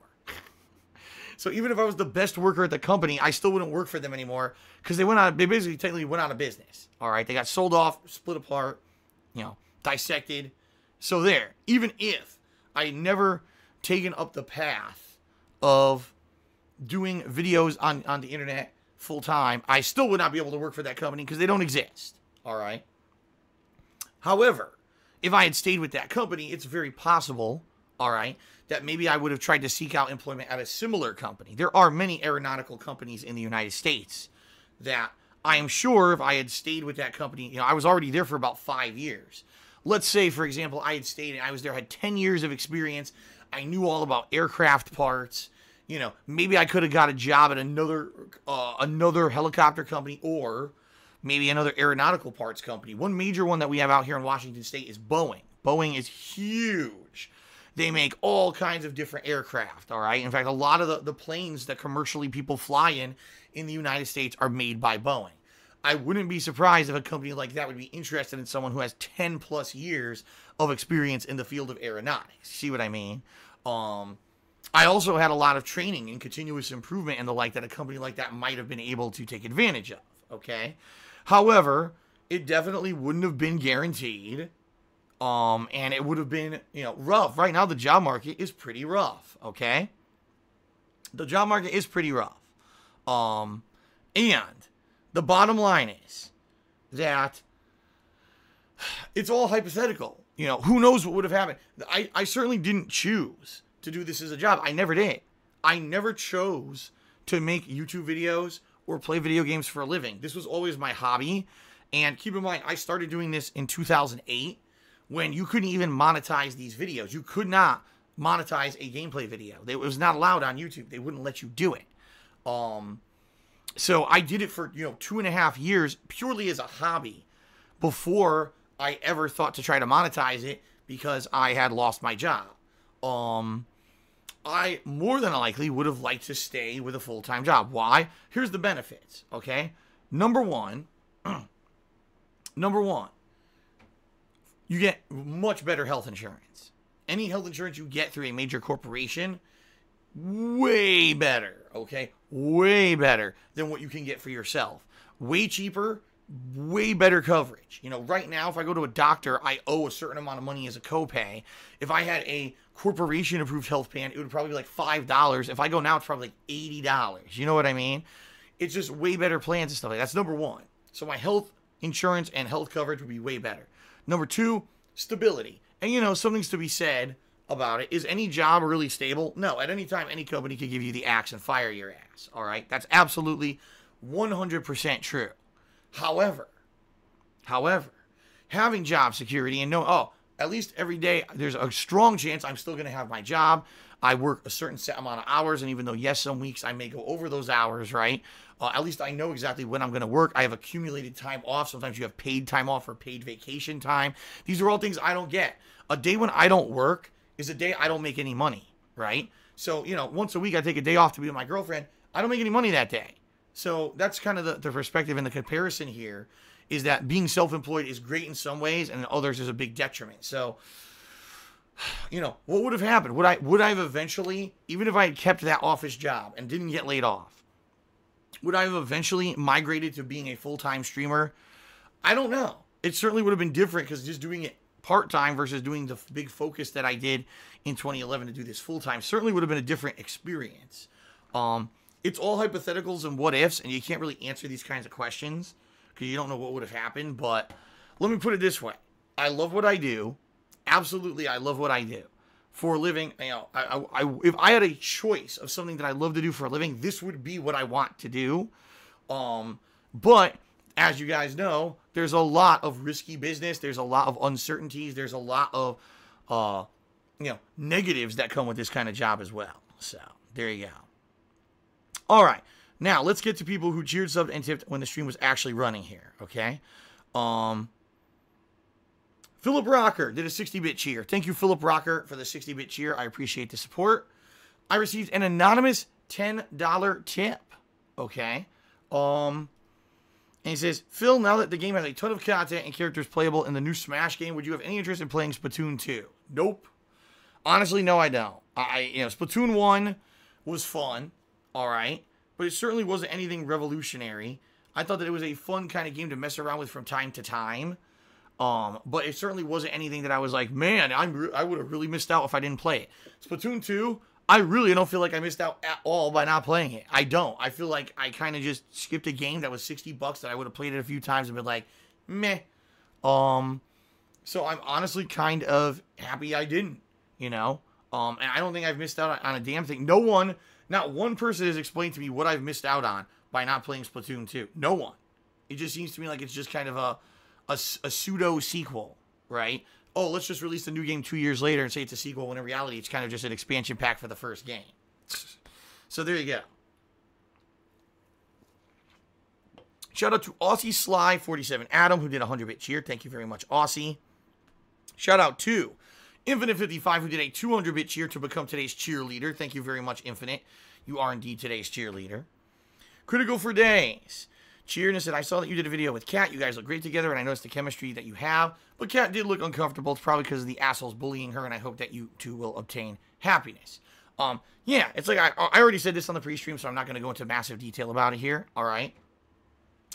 A: So even if I was the best worker at the company, I still wouldn't work for them anymore because they basically technically went out of business. All right, they got sold off, split apart, dissected. So there, even if I had never taken up the path of doing videos on the internet full time, I still would not be able to work for that company because they don't exist. All right. However, if I had stayed with that company, it's very possible, all right, that maybe I would have tried to seek out employment at a similar company. There are many aeronautical companies in the United States that I am sure if I had stayed with that company, I was already there for about 5 years. Let's say, for example, I had stayed and I was there, had 10 years of experience. I knew all about aircraft parts. Maybe I could have got a job at another helicopter company or maybe another aeronautical parts company. One major one that we have out here in Washington State is Boeing. Boeing is huge. They make all kinds of different aircraft, all right? In fact, a lot of the planes that commercially people fly in the United States are made by Boeing. I wouldn't be surprised if a company like that would be interested in someone who has 10 plus years of experience in the field of aeronautics. See what I mean? I also had a lot of training and continuous improvement and the like that a company like that might have been able to take advantage of, okay? However, it definitely wouldn't have been guaranteed, and it would have been, rough. Right now, the job market is pretty rough, okay? The job market is pretty rough. And the bottom line is that it's all hypothetical. Who knows what would have happened? I certainly didn't choose to do this as a job. I never did. I never chose to make YouTube videos or play video games for a living. This was always my hobby. And keep in mind, I started doing this in 2008 when you couldn't even monetize these videos. You could not monetize a gameplay video. It was not allowed on YouTube. They wouldn't let you do it. So I did it for, 2.5 years purely as a hobby before I ever thought to try to monetize it because I had lost my job. I more than likely would have liked to stay with a full-time job. Why? Here's the benefits, okay? Number one, you get much better health insurance. Any health insurance you get through a major corporation, way better, okay? Way better than what you can get for yourself. Way cheaper, way better coverage. Right now, if I go to a doctor, I owe a certain amount of money as a copay. If I had a corporation-approved health plan, it would probably be like $5. If I go now, it's probably like $80. You know what I mean? It's just way better plans and stuff like that. That's number one. So my health insurance and health coverage would be way better. Number two, stability. And, something's to be said about it. Is any job really stable? No. At any time, any company could give you the axe and fire your ass. All right? That's absolutely 100% true. However, having job security and at least every day there's a strong chance I'm still going to have my job. I work a certain set amount of hours, and even though, yes, some weeks I may go over those hours, right? At least I know exactly when I'm going to work. I have accumulated time off. Sometimes you have paid time off or paid vacation time. These are all things I don't get. A day when I don't work is a day I don't make any money, right? So, once a week I take a day off to be with my girlfriend. I don't make any money that day. So that's kind of the perspective and the comparison here is that being self-employed is great in some ways and in others is a big detriment. So, what would have happened? Would I have eventually, even if I had kept that office job and didn't get laid off, would I have eventually migrated to being a full-time streamer? I don't know. it certainly would have been different because just doing it part-time versus doing the big focus that I did in 2011 to do this full-time certainly would have been a different experience. It's all hypotheticals and what ifs, and you can't really answer these kinds of questions because you don't know what would have happened. But let me put it this way. I love what I do. Absolutely, I love what I do. For a living, you know, if I had a choice of something that I love to do for a living, this would be what I want to do. But as you guys know, there's a lot of risky business. There's a lot of uncertainties. There's a lot of, you know, negatives that come with this kind of job as well. So there you go. All right, now let's get to people who cheered, subbed, and tipped when the stream was actually running here. Okay. Philip Rocker did a 60-bit cheer. Thank you, Philip Rocker, for the 60-bit cheer. I appreciate the support. I received an anonymous $10 tip. Okay. And he says, Phil, now that the game has a ton of content and characters playable in the new Smash game, would you have any interest in playing Splatoon 2? Nope. Honestly, no, I don't. You know, Splatoon 1 was fun, all right, but it certainly wasn't anything revolutionary. I thought that it was a fun kind of game to mess around with from time to time. But it certainly wasn't anything that I was like, man, I would have really missed out if I didn't play it. Splatoon 2, I really don't feel like I missed out at all by not playing it. I don't. I feel like I kind of just skipped a game that was $60 that I would have played it a few times and been like, meh. So I'm honestly kind of happy I didn't, you know. And I don't think I've missed out on a damn thing. Not one person has explained to me what I've missed out on by not playing Splatoon 2. No one. It just seems to me like it's just kind of a pseudo sequel, right? Oh, let's just release the new game 2 years later and say it's a sequel, when in reality it's kind of just an expansion pack for the first game. So there you go. Shout out to Aussie Sly 47 Adam, who did a 100-bit cheer. Thank you very much, Aussie. Shout out to Infinite 55, who did a 200-bit cheer to become today's cheerleader. Thank you very much, Infinite. You are indeed today's cheerleader. Critical for Days cheered and said, I saw that you did a video with Kat. You guys look great together, and I noticed the chemistry that you have. But Kat did look uncomfortable. It's probably because of the assholes bullying her, and I hope that you two will obtain happiness. Yeah, it's like I already said this on the pre-stream, so I'm not going to go into massive detail about it here. All right.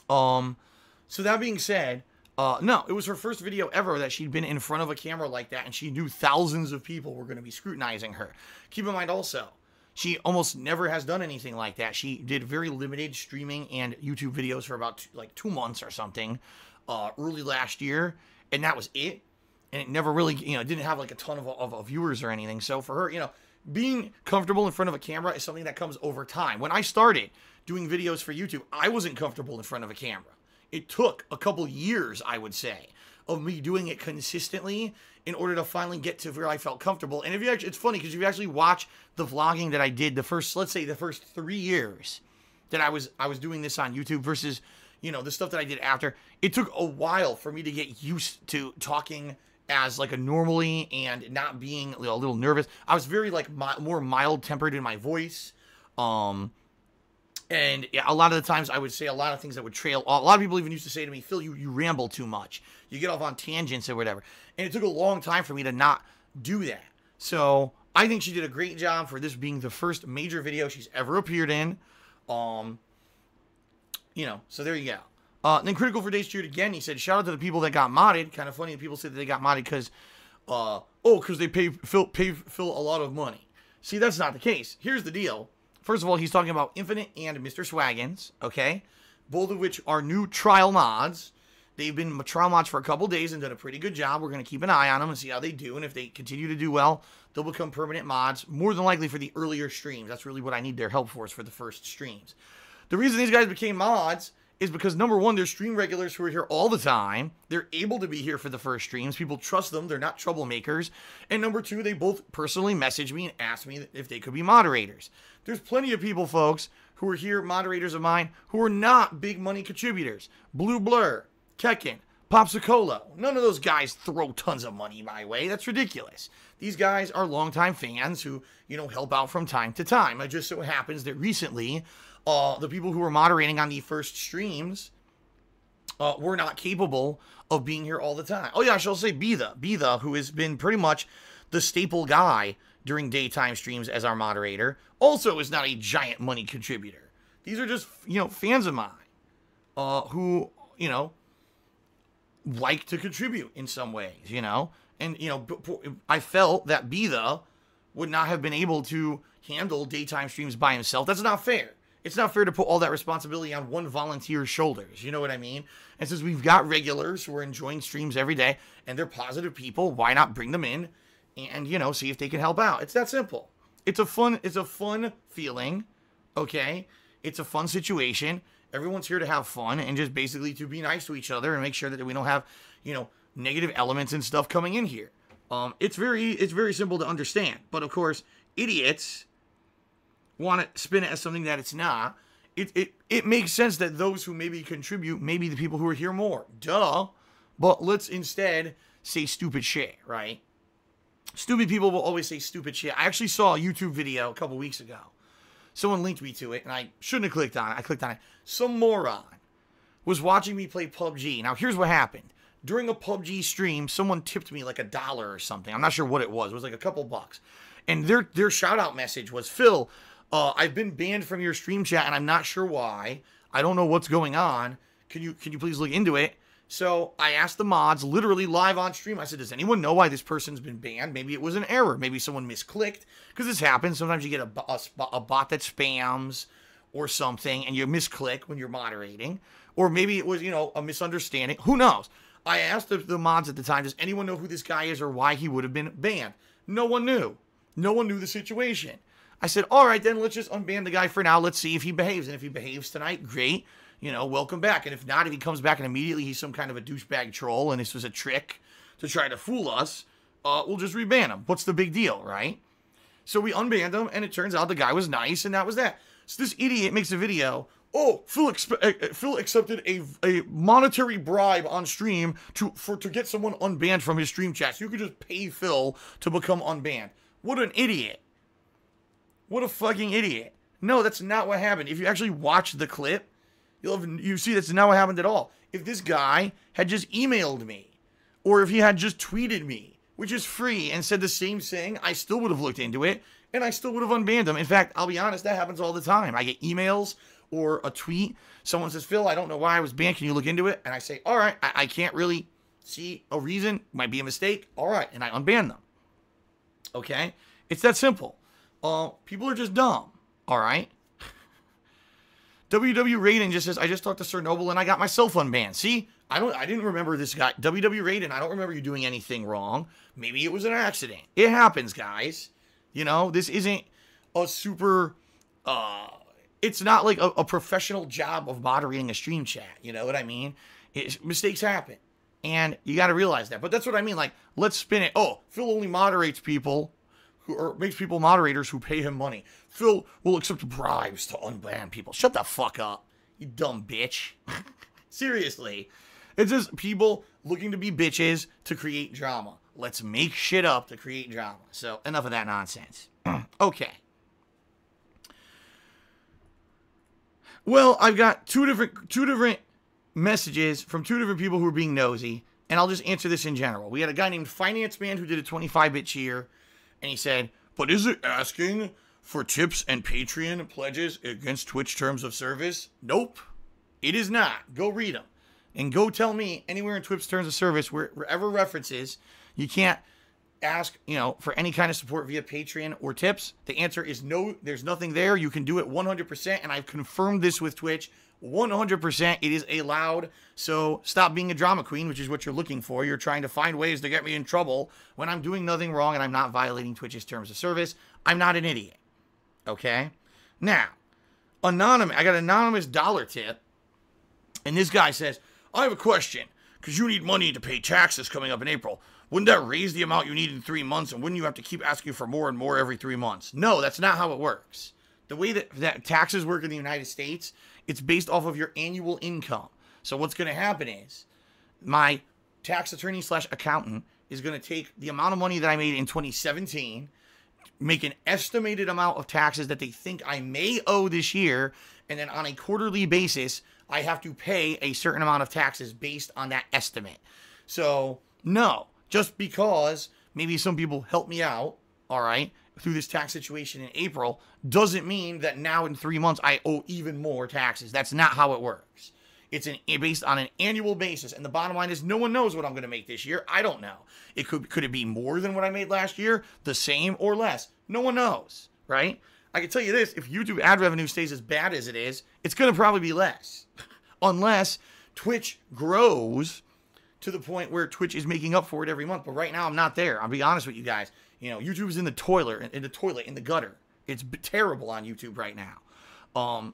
A: So that being said, no, it was her first video ever that she'd been in front of a camera like that, and she knew thousands of people were going to be scrutinizing her. Keep in mind also, she almost never has done anything like that. She did very limited streaming and YouTube videos for about 2 months or something early last year, and that was it. And it never really, didn't have like a ton of viewers or anything. So for her, being comfortable in front of a camera is something that comes over time. When I started doing videos for YouTube, I wasn't comfortable in front of a camera. It took a couple years, I would say, of me doing it consistently in order to finally get to where I felt comfortable. And if you actually, it's funny because if you actually watch the vlogging that I did let's say the first 3 years that I was doing this on YouTube versus, the stuff that I did after, it took a while for me to get used to talking as like a normally and not being a little nervous. I was very more mild tempered in my voice. And yeah, a lot of the times I would say a lot of things that would trail off. A lot of people even used to say to me, Phil, you ramble too much. You get off on tangents or whatever. And it took a long time for me to not do that. So I think she did a great job for this being the first major video she's ever appeared in. So there you go. Then Critical for Days cheered again. He said, shout out to the people that got modded. Kind of funny that people said that they got modded because they pay Phil a lot of money. See, that's not the case. Here's the deal. First of all, he's talking about Infinite and Mr. Swaggins, okay? Both of which are new trial mods. They've been trial mods for a couple days and done a pretty good job. We're going to keep an eye on them and see how they do. And if they continue to do well, they'll become permanent mods, more than likely for the earlier streams. That's really what I need their help for, is for the first streams. The reason these guys became mods is because, number one, they're stream regulars who are here all the time. They're able to be here for the first streams. People trust them. They're not troublemakers. And number two, they both personally messaged me and asked me if they could be moderators. There's plenty of people, folks, who are here, moderators of mine, who are not big money contributors. Blue Blur, Kekken, Popsicolo. None of those guys throw tons of money my way. That's ridiculous. These guys are longtime fans who, help out from time to time. It just so happens that recently, the people who were moderating on the first streams were not capable of being here all the time. Oh yeah, I shall say Bitha, who has been pretty much the staple guy during daytime streams as our moderator, also is not a giant money contributor. These are just, fans of mine, who, like to contribute in some ways, you know? And, you know, I felt that Bitha would not have been able to handle daytime streams by himself. That's not fair. It's not fair to put all that responsibility on one volunteer's shoulders. You know what I mean? And since we've got regulars who are enjoying streams every day and they're positive people, why not bring them in and, you know, see if they can help out? It's that simple. It's a fun feeling, okay? It's a fun situation. Everyone's here to have fun and just basically to be nice to each other and make sure that we don't have, you know, negative elements and stuff coming in here. It's very simple to understand. But of course, idiots want to spin it as something that it's not. It makes sense that those who maybe contribute may be the people who are here more. Duh. But let's instead say stupid shit, right? Stupid people will always say stupid shit. I actually saw a YouTube video a couple weeks ago. Someone linked me to it, and I shouldn't have clicked on it. I clicked on it. Some moron was watching me play PUBG. Now, here's what happened. During a PUBG stream, someone tipped me like $1 or something. I'm not sure what it was. It was like a couple bucks. And their shout-out message was, Phil, I've been banned from your stream chat, and I'm not sure why. I don't know what's going on. Can you please look into it? So I asked the mods, literally live on stream. I said, does anyone know why this person's been banned? Maybe it was an error. Maybe someone misclicked. Because this happens. Sometimes you get a bot that spams or something, and you misclick when you're moderating. Or maybe it was, you know, a misunderstanding. Who knows? I asked the mods at the time, does anyone know who this guy is or why he would have been banned? No one knew. No one knew the situation. I said, all right, then let's just unban the guy for now. Let's see if he behaves. And if he behaves tonight, great. You know, welcome back. And if not, if he comes back and immediately he's some kind of a douchebag troll and this was a trick to try to fool us, we'll just reban him. What's the big deal, right? So we unbanned him, and it turns out the guy was nice, and that was that. So this idiot makes a video. Oh, Phil accepted a monetary bribe on stream to get someone unbanned from his stream chat. So you could just pay Phil to become unbanned. What an idiot. What a fucking idiot. No, that's not what happened. If you actually watch the clip, you see that's not what happened at all. If this guy had just emailed me, or if he had just tweeted me, which is free, and said the same thing, I still would have looked into it, and I still would have unbanned him. In fact, I'll be honest, that happens all the time. I get emails or a tweet. Someone says, Phil, I don't know why I was banned. Can you look into it? And I say, all right, I can't really see a reason. Might be a mistake. All right, and I unban them. Okay? It's that simple. People are just dumb. All right? WW Raiden just says, I just talked to Sir Noble and I got myself unbanned. See, I didn't remember this guy. WW Raiden, I don't remember you doing anything wrong. Maybe it was an accident. It happens, guys. You know, this isn't a super, it's not like a professional job of moderating a stream chat. You know what I mean? Mistakes happen. And you got to realize that. But that's what I mean. Like, let's spin it. Oh, Phil only moderates people or makes people moderators who pay him money. Phil will accept bribes to unban people. Shut the fuck up, you dumb bitch. Seriously. It's just people looking to be bitches to create drama. Let's make shit up to create drama. So, enough of that nonsense. Okay. Well, I've got two different messages from two different people who are being nosy, and I'll just answer this in general. We had a guy named Finance Man who did a 25-bit cheer, and he said, but is it asking for tips and Patreon pledges against Twitch terms of service? Nope, it is not. Go read them. And go tell me anywhere in Twitch terms of service, wherever references, you can't ask, you know, for any kind of support via Patreon or tips. The answer is no, there's nothing there. You can do it 100%, and I've confirmed this with Twitch. 100% it is allowed. So stop being a drama queen, which is what you're looking for. You're trying to find ways to get me in trouble when I'm doing nothing wrong and I'm not violating Twitch's terms of service. I'm not an idiot. Okay? Now, I got an anonymous dollar tip, and this guy says, I have a question, because you need money to pay taxes coming up in April. Wouldn't that raise the amount you need in 3 months, and wouldn't you have to keep asking for more and more every 3 months? No, that's not how it works. The way that taxes work in the United States, it's based off of your annual income. So what's going to happen is my tax attorney / accountant is going to take the amount of money that I made in 2017, make an estimated amount of taxes that they think I may owe this year, and then on a quarterly basis, I have to pay a certain amount of taxes based on that estimate. So, no, just because maybe some people help me out, all right, through this tax situation in April, doesn't mean that now in 3 months I owe even more taxes. That's not how it works. It's based on an annual basis. And the bottom line is no one knows what I'm going to make this year. I don't know. Could it be more than what I made last year? The same or less? No one knows, right? I can tell you this, if YouTube ad revenue stays as bad as it is, it's going to probably be less. Unless Twitch grows to the point where Twitch is making up for it every month. But right now, I'm not there. I'll be honest with you guys. You know, YouTube is in the toilet, in the gutter. It's terrible on YouTube right now.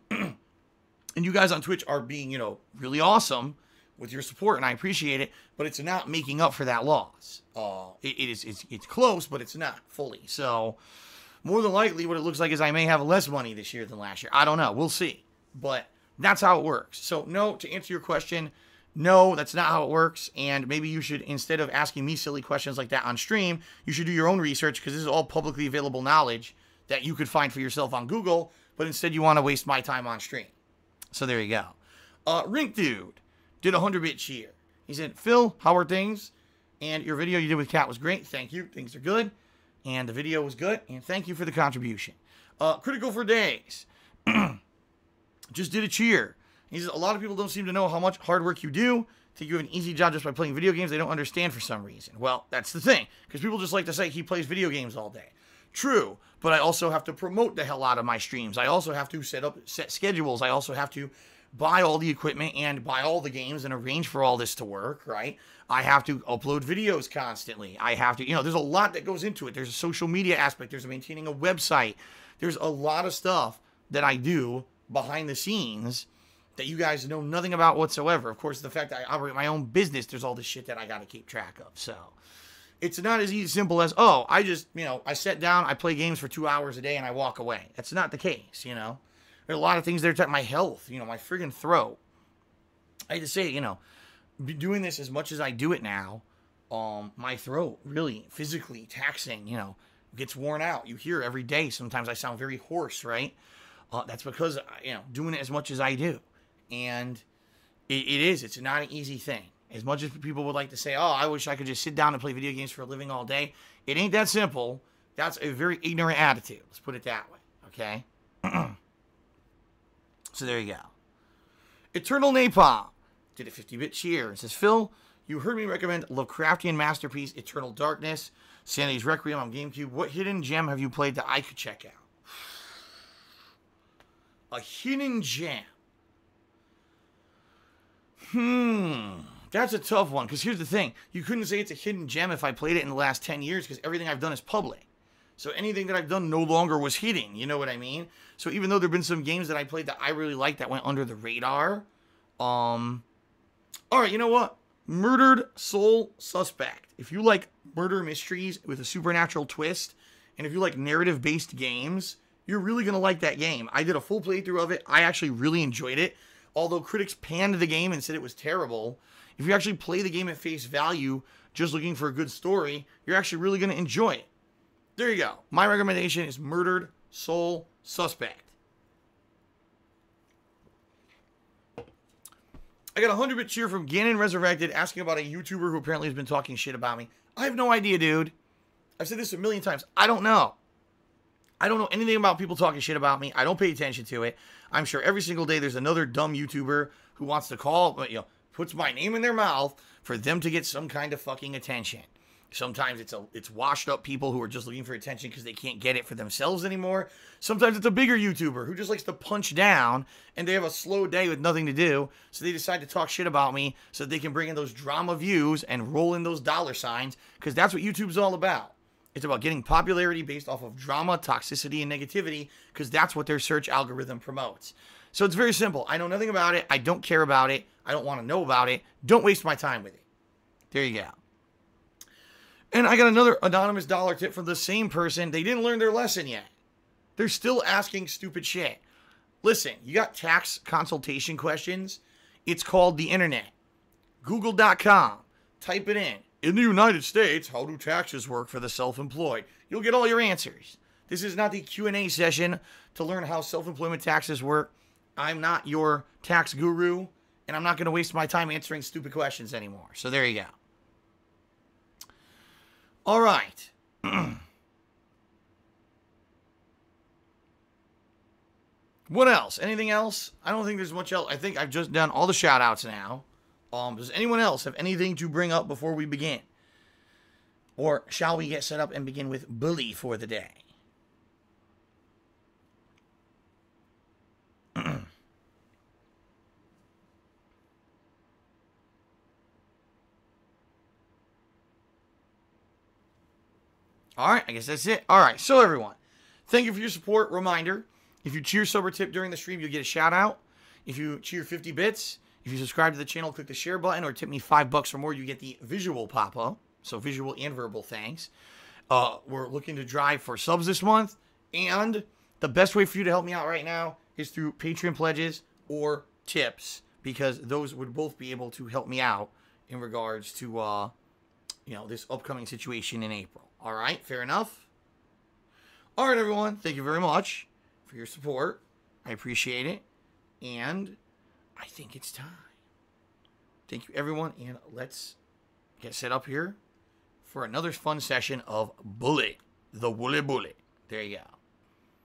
A: And you guys on Twitch are being, you know, really awesome with your support, and I appreciate it, but it's not making up for that loss. It's close, but it's not fully. So, more than likely, what it looks like is I may have less money this year than last year. I don't know. We'll see. But that's how it works. So, no, to answer your question, no, that's not how it works. And maybe you should, instead of asking me silly questions like that on stream, you should do your own research, because this is all publicly available knowledge that you could find for yourself on Google, but instead you want to waste my time on stream. So there you go. Rink Dude did a 100-bit cheer. He said, Phil, how are things? And your video you did with Kat was great. Thank you. Things are good. And the video was good. And thank you for the contribution. Critical for Days just did a cheer. He says, a lot of people don't seem to know how much hard work you do. Think you have an easy job just by playing video games. They don't understand for some reason. Well, that's the thing. Because people just like to say he plays video games all day. True, but I also have to promote the hell out of my streams. I also have to set schedules. I also have to buy all the equipment and buy all the games and arrange for all this to work, right? I have to upload videos constantly. I have to, you know, there's a lot that goes into it. There's a social media aspect. There's maintaining a website. There's a lot of stuff that I do behind the scenes that you guys know nothing about whatsoever. Of course, the fact that I operate my own business, there's all this shit that I got to keep track of, so... It's not as simple as, oh, I just, you know, I sit down, I play games for 2 hours a day, and I walk away. That's not the case, you know. There's a lot of things there to my health, you know, my friggin' throat. I hate to say it, you know, doing this as much as I do it now, my throat really physically taxing, you know, gets worn out. You hear every day, sometimes I sound very hoarse, right? That's because, you know, doing it as much as I do. And it's not an easy thing. As much as people would like to say, oh, I wish I could just sit down and play video games for a living all day. It ain't that simple. That's a very ignorant attitude. Let's put it that way. Okay? So there you go. Eternal Napalm did a 50-bit cheer. It says, Phil, you heard me recommend Lovecraftian masterpiece, Eternal Darkness, Sanity's Requiem on GameCube. What hidden gem have you played that I could check out? A hidden gem. That's a tough one, because here's the thing. You couldn't say it's a hidden gem if I played it in the last 10 years, because everything I've done is public. So anything that I've done no longer was hidden, you know what I mean? So even though there have been some games that I played that I really liked that went under the radar, alright, you know what? Murdered Soul Suspect. If you like murder mysteries with a supernatural twist, and if you like narrative-based games, you're really going to like that game. I did a full playthrough of it. I actually really enjoyed it. Although critics panned the game and said it was terrible, if you actually play the game at face value, just looking for a good story, you're actually really going to enjoy it. There you go. My recommendation is Murdered Soul Suspect. I got a 100-bit cheer from Ganon Resurrected asking about a YouTuber who apparently has been talking shit about me. I have no idea, dude. I've said this a million times. I don't know. I don't know anything about people talking shit about me. I don't pay attention to it. I'm sure every single day there's another dumb YouTuber who wants to call, you know, puts my name in their mouth for them to get some kind of fucking attention. Sometimes it's washed up people who are just looking for attention because they can't get it for themselves anymore. Sometimes it's a bigger YouTuber who just likes to punch down and they have a slow day with nothing to do. So they decide to talk shit about me so that they can bring in those drama views and roll in those dollar signs, because that's what YouTube's all about. It's about getting popularity based off of drama, toxicity, and negativity, because that's what their search algorithm promotes. So it's very simple. I know nothing about it. I don't care about it. I don't want to know about it. Don't waste my time with it. There you go. And I got another anonymous dollar tip from the same person. They didn't learn their lesson yet. They're still asking stupid shit. Listen, you got tax consultation questions? It's called the internet. Google.com. Type it in. In the United States, how do taxes work for the self-employed? You'll get all your answers. This is not the Q&A session to learn how self-employment taxes work. I'm not your tax guru, and I'm not going to waste my time answering stupid questions anymore. So there you go. All right. What else? Anything else? I don't think there's much else. I think I've just done all the shout outs now. Does anyone else have anything to bring up before we begin? Or shall we get set up and begin with Bully for the day? All right, I guess that's it. All right, so everyone, thank you for your support. Reminder, if you cheer, sub, or tip during the stream, you'll get a shout out. If you cheer 50 bits, if you subscribe to the channel, click the share button, or tip me $5 or more, you get the visual pop-up. So visual and verbal thanks. We're looking to drive for subs this month, and the best way for you to help me out right now is through Patreon pledges or tips, because those would both be able to help me out in regards to this upcoming situation in April. All right, fair enough. All right, everyone, thank you very much for your support. I appreciate it, and I think it's time. Thank you, everyone, and let's get set up here for another fun session of Bullet, the Woolly Bullet. There you go.